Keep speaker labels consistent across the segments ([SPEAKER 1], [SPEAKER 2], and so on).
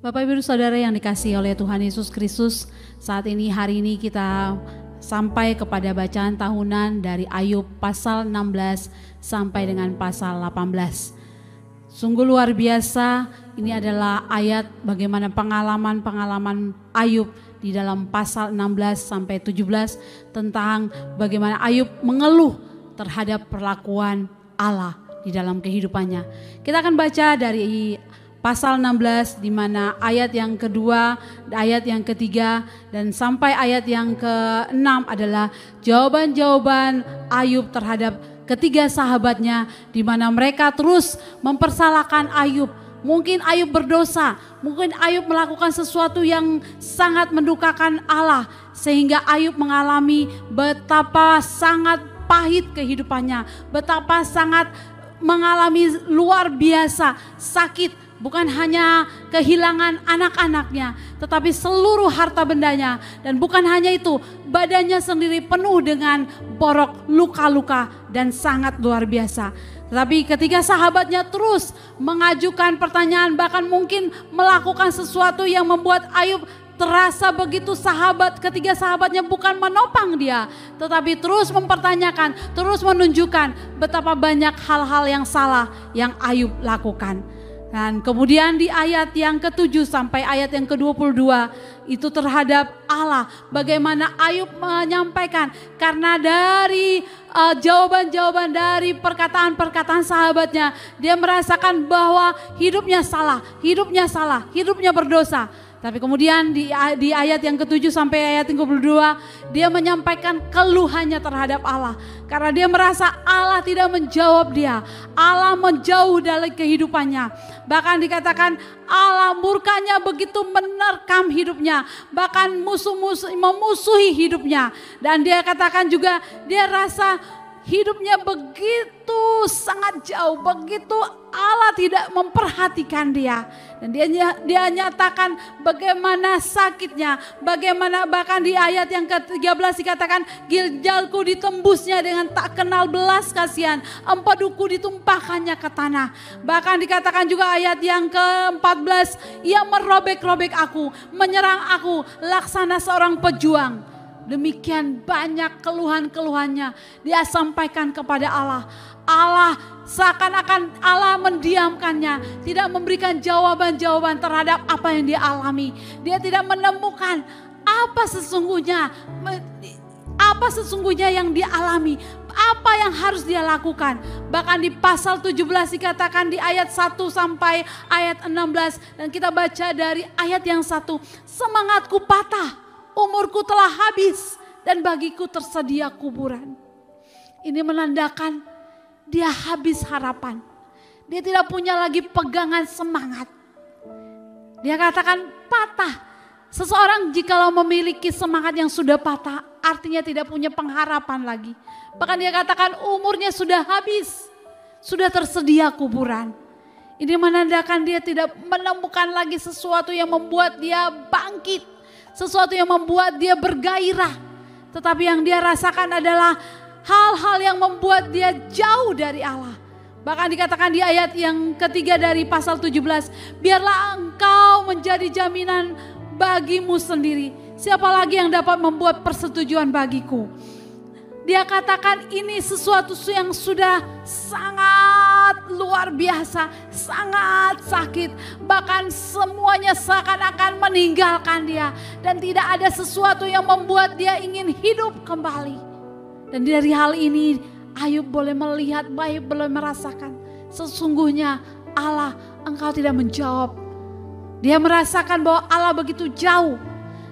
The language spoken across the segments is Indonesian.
[SPEAKER 1] Bapak Ibu Saudara yang dikasihi oleh Tuhan Yesus Kristus, hari ini kita sampai kepada bacaan tahunan dari Ayub pasal 16 sampai dengan pasal 18. Sungguh luar biasa, ini adalah ayat bagaimana pengalaman Ayub di dalam pasal 16 sampai 17 tentang bagaimana Ayub mengeluh terhadap perlakuan Allah di dalam kehidupannya. Kita akan baca dari pasal 16 di mana ayat yang kedua, ayat yang ketiga dan sampai ayat yang ke-6 adalah jawaban-jawaban Ayub terhadap ketiga sahabatnya di mana mereka terus mempersalahkan Ayub. Mungkin Ayub berdosa, mungkin Ayub melakukan sesuatu yang sangat mendukakan Allah sehingga Ayub mengalami betapa sangat pahit kehidupannya, betapa sangat mengalami luar biasa sakit. Bukan hanya kehilangan anak-anaknya, tetapi seluruh harta bendanya. Dan bukan hanya itu, badannya sendiri penuh dengan borok, luka-luka dan sangat luar biasa. Tetapi ketika sahabatnya terus mengajukan pertanyaan, bahkan mungkin melakukan sesuatu yang membuat Ayub terasa begitu ketiga sahabatnya bukan menopang dia, tetapi terus mempertanyakan, terus menunjukkan betapa banyak hal-hal yang salah yang Ayub lakukan. Dan kemudian di ayat yang ke-7 sampai ayat yang ke-22 itu terhadap Allah. Bagaimana Ayub menyampaikan karena dari jawaban-jawaban dari perkataan-perkataan sahabatnya. Dia merasakan bahwa hidupnya salah, hidupnya berdosa. Tapi kemudian di ayat yang ke-7 sampai ayat yang ke-22 dia menyampaikan keluhannya terhadap Allah. Karena dia merasa Allah tidak menjawab dia. Allah menjauh dari kehidupannya. Bahkan dikatakan Allah murkanya begitu menerkam hidupnya. Bahkan memusuhi hidupnya. Dan dia katakan juga dia rasa hidupnya begitu sangat jauh, begitu Allah tidak memperhatikan dia. Dan dia nyatakan bagaimana sakitnya, bagaimana bahkan di ayat yang ke-13 dikatakan ginjalku ditembusnya dengan tak kenal belas kasihan, empeduku ditumpahkannya ke tanah. Bahkan dikatakan juga ayat yang ke-14, ia merobek-robek aku, menyerang aku laksana seorang pejuang. Demikian banyak keluhan-keluhannya dia sampaikan kepada Allah. Allah seakan-akan Allah mendiamkannya, tidak memberikan jawaban-jawaban terhadap apa yang dia alami. Dia tidak menemukan apa sesungguhnya yang dia alami, apa yang harus dia lakukan. Bahkan di pasal 17 dikatakan di ayat 1 sampai ayat 16 dan kita baca dari ayat yang 1, semangatku patah, umurku telah habis dan bagiku tersedia kuburan. Ini menandakan dia habis harapan. Dia tidak punya lagi pegangan semangat. Dia katakan patah. Seseorang jikalau memiliki semangat yang sudah patah, artinya tidak punya pengharapan lagi. Bahkan dia katakan umurnya sudah habis, sudah tersedia kuburan. Ini menandakan dia tidak menemukan lagi sesuatu yang membuat dia bangkit, sesuatu yang membuat dia bergairah. Tetapi yang dia rasakan adalah hal-hal yang membuat dia jauh dari Allah. Bahkan dikatakan di ayat yang ketiga dari pasal 17, biarlah engkau menjadi jaminan bagimu sendiri. Siapa lagi yang dapat membuat persetujuan bagiku? Dia katakan ini sesuatu yang sudah sangat luar biasa, sangat sakit. Bahkan semuanya seakan-akan meninggalkan dia. Dan tidak ada sesuatu yang membuat dia ingin hidup kembali. Dan dari hal ini Ayub boleh melihat, baik boleh merasakan. Sesungguhnya Allah engkau tidak menjawab. Dia merasakan bahwa Allah begitu jauh.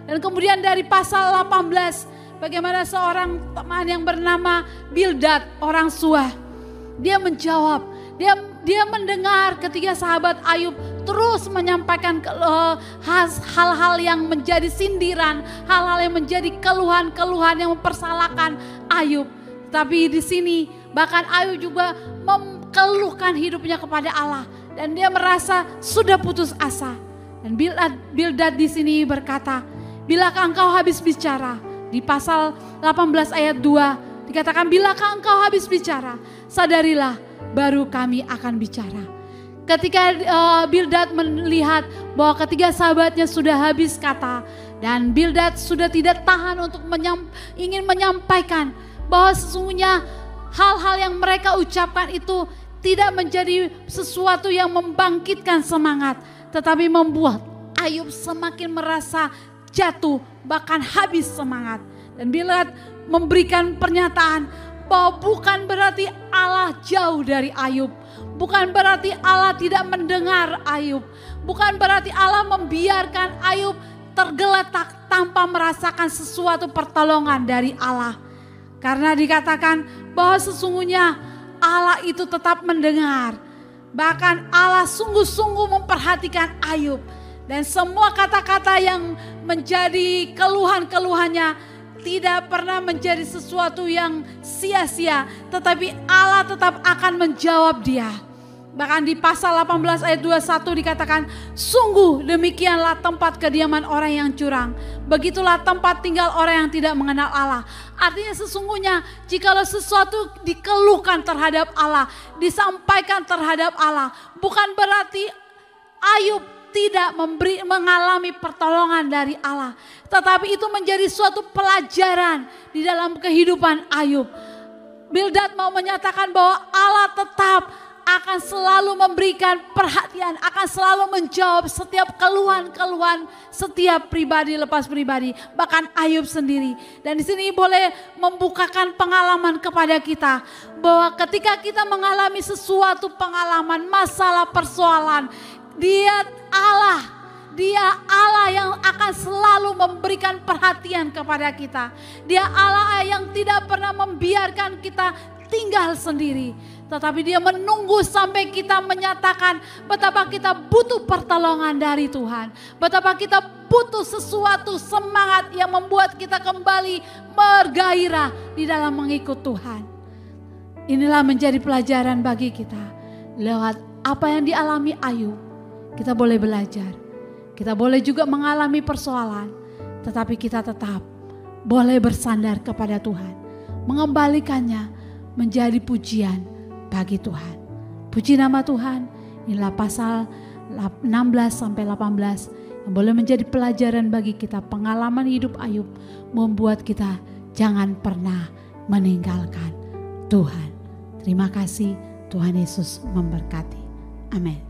[SPEAKER 1] Dan kemudian dari pasal 18, bagaimana seorang teman yang bernama Bildad, orang Suah. Dia menjawab, dia mendengar ketika sahabat Ayub terus menyampaikan hal-hal yang menjadi sindiran, hal-hal yang menjadi keluhan-keluhan yang mempersalahkan Ayub. Tapi di sini bahkan Ayub juga mengeluhkan hidupnya kepada Allah dan dia merasa sudah putus asa. Dan Bildad di sini berkata, bilakah engkau habis bicara? Di pasal 18 ayat 2 dikatakan, bilakah engkau habis bicara? Sadarilah, baru kami akan bicara. Ketika Bildad melihat bahwa ketiga sahabatnya sudah habis kata, dan Bildad sudah tidak tahan untuk ingin menyampaikan bahwa sesungguhnya hal-hal yang mereka ucapkan itu tidak menjadi sesuatu yang membangkitkan semangat, tetapi membuat Ayub semakin merasa jatuh, bahkan habis semangat. Dan Bildad memberikan pernyataan bahwa bukan berarti Allah jauh dari Ayub, bukan berarti Allah tidak mendengar Ayub, bukan berarti Allah membiarkan Ayub tergeletak tanpa merasakan sesuatu pertolongan dari Allah. Karena dikatakan bahwa sesungguhnya Allah itu tetap mendengar. Bahkan Allah sungguh-sungguh memperhatikan Ayub. Dan semua kata-kata yang menjadi keluhan-keluhannya tidak pernah menjadi sesuatu yang sia-sia. Tetapi Allah tetap akan menjawab dia. Bahkan di pasal 18 ayat 21 dikatakan, sungguh demikianlah tempat kediaman orang yang curang. Begitulah tempat tinggal orang yang tidak mengenal Allah. Artinya sesungguhnya jikalau sesuatu dikeluhkan terhadap Allah, disampaikan terhadap Allah, bukan berarti Ayub tidak mengalami pertolongan dari Allah. Tetapi itu menjadi suatu pelajaran di dalam kehidupan Ayub. Bildad mau menyatakan bahwa Allah tetap akan selalu memberikan perhatian, akan selalu menjawab setiap keluhan-keluhan setiap pribadi lepas pribadi, bahkan Ayub sendiri. Dan di sini boleh membukakan pengalaman kepada kita bahwa ketika kita mengalami sesuatu pengalaman, masalah, persoalan, Dia Allah yang akan selalu memberikan perhatian kepada kita. Dia Allah yang tidak pernah membiarkan kita tinggal sendiri. Tetapi Dia menunggu sampai kita menyatakan betapa kita butuh pertolongan dari Tuhan. Betapa kita butuh sesuatu semangat yang membuat kita kembali bergairah di dalam mengikut Tuhan. Inilah menjadi pelajaran bagi kita. Lewat apa yang dialami Ayub, kita boleh belajar. Kita boleh juga mengalami persoalan. Tetapi kita tetap boleh bersandar kepada Tuhan. Mengembalikannya menjadi pujian bagi Tuhan. Puji nama Tuhan. Inilah pasal 16 sampai 18 yang boleh menjadi pelajaran bagi kita. Pengalaman hidup Ayub membuat kita jangan pernah meninggalkan Tuhan. Terima kasih, Tuhan Yesus memberkati. Amin.